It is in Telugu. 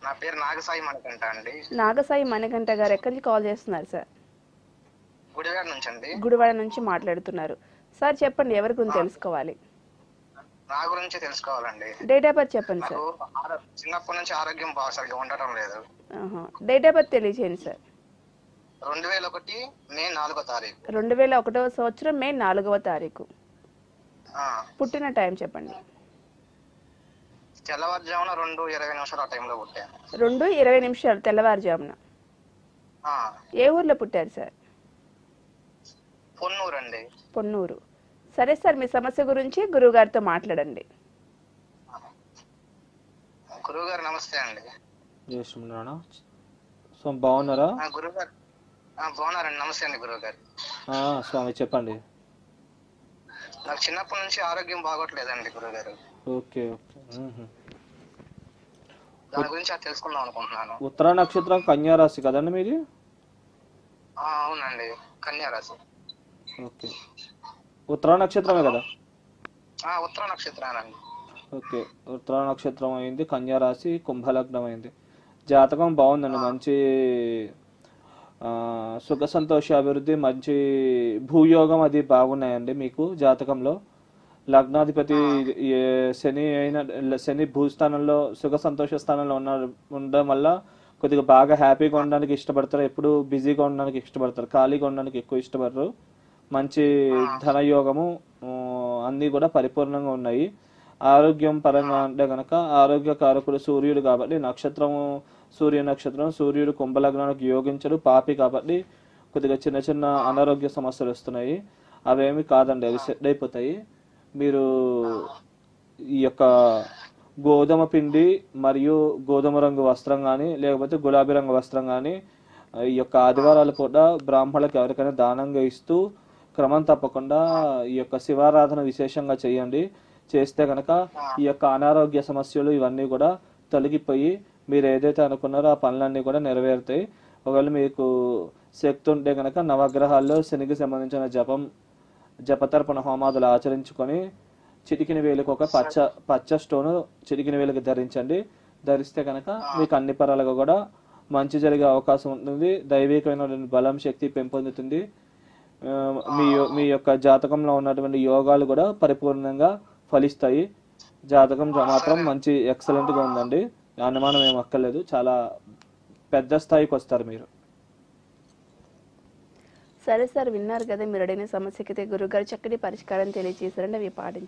నా పేరు నాగసాయి మణికంఠ అండి. నాగసాయి మణికంఠ గారు ఎక్కడి నుంచి కాల్ చేస్తున్నారు సార్? గుడివాడ నుంచి అండి. గుడివాడ నుంచి మాట్లాడుతున్నారు. సార్ చెప్పండి, ఎవరి గురించి ఆ, తెలుసుకోవాలి? నా గురించి తెలుసుకోవాలండి. డేట్ ఆఫ్ బర్త్ చెప్పండి నాకు సార్. చిన్నప్పటి నుంచి ఆరోగ్యం బాగా సరిగ్గా ఉండటం లేదు. డేట్ ఆఫ్ బర్త్ తెలియచేయండి సార్. 2001 మే 4వ తారీఖు. 2001వ సంవత్సరం మే 4వ తారీఖు. ఆ, పుట్టిన టైం చెప్పండి. తెల్లవారుజామున 2:20 ఆ టైంలో పుట్టాను. 2:20 తెల్లవారుజామున. ఆ, ఏ ఊర్లో పుట్టారు సార్? పొన్నూరు అండి. పొన్నూరు. సరే సార్, మీ సమస్య గురించి గురువుగారితో మాట్లాడండి. గురువు గారు నమస్తే అండి. జై శ్రీమన్నారాయణ. సో బాగున్నారా? గురువు గారు బాగున్నారండి. నమస్తే అండి గురువు గారు. స్వామి చెప్పండి. నాకు చిన్నప్పటి నుంచి ఆరోగ్యం బాగోట్లేదండి గురువు గారు. Okay okay. దాని గురించి అది తెలుసుకుందాం అనుకుంటున్నాను. ఉత్తర నక్షత్రం కన్యా రాశి కదండి మీది? అవునండి, కన్యా రాశి. ఓకే, ఉత్తర నక్షత్రమే కదా? ఉత్తర నక్షత్రానండి. ఓకే, ఉత్తర నక్షత్రం అయింది, కన్యా రాశి, కుంభలగ్నం అయింది. జాతకం బాగుందండి. మంచి సుఖ సంతోష అభివృద్ధి, మంచి భూయోగం అది బాగున్నాయండి మీకు జాతకంలో. లగ్నాధిపతి శని భూస్థానంలో సుఖ సంతోష స్థానంలో ఉండడం వల్ల కొద్దిగా బాగా హ్యాపీగా ఉండడానికి ఇష్టపడతారు. ఎప్పుడు బిజీగా ఉండడానికి ఇష్టపడతారు, ఖాళీగా ఉండడానికి ఎక్కువ ఇష్టపడరు. మంచి ధనయోగము అన్నీ కూడా పరిపూర్ణంగా ఉన్నాయి. ఆరోగ్యం పరంగా అంటే కనుక ఆరోగ్య కారకుడు సూర్యుడు కాబట్టి నక్షత్రము సూర్య నక్షత్రం, సూర్యుడు కుంభలగ్నానికి యోగించడు, పాపి కాబట్టి కొద్దిగా చిన్న చిన్న అనారోగ్య సమస్యలు వస్తున్నాయి. అవేమి కాదండి, అవి సెట్ అయిపోతాయి. మీరు ఈ యొక్క గోధుమ పిండి మరియు గోధుమ రంగు వస్త్రం కానీ లేకపోతే గులాబీ రంగు వస్త్రం కానీ ఈ యొక్క ఆదివారాల పూట బ్రాహ్మణులకు ఎవరికైనా దానంగా ఇస్తూ క్రమం తప్పకుండా ఈ యొక్క శివారాధన విశేషంగా చేయండి. చేస్తే కనుక ఈ యొక్క అనారోగ్య సమస్యలు ఇవన్నీ కూడా తొలగిపోయి మీరు ఏదైతే అనుకున్నారో ఆ పనులన్నీ కూడా నెరవేరుతాయి. ఒకవేళ మీకు శక్తి ఉంటే కనుక నవగ్రహాల్లో శనికి సంబంధించిన జపతర్పణ హోమాదులు ఆచరించుకొని చిటికిన వేలకు ఒక పచ్చ స్టోను చిటికిన వేలకు ధరించండి. ధరిస్తే కనుక మీకు అన్ని పరాలుగా కూడా మంచి జరిగే అవకాశం ఉంటుంది. దైవికమైన బలం, శక్తి పెంపొందుతుంది. మీ యొక్క జాతకంలో ఉన్నటువంటి యోగాలు కూడా పరిపూర్ణంగా ఫలిస్తాయి. జాతకం మాత్రం మంచి ఎక్సలెంట్గా ఉందండి, అనుమానం ఏం అక్కర్లేదు. చాలా పెద్ద స్థాయికి వస్తారు మీరు. సరే సార్, విన్నారు కదా, మీరు అడిగిన సమస్యకి గురుగారు చక్కటి పరిష్కారం తెలియజేశారండి, అవి పాటించండి.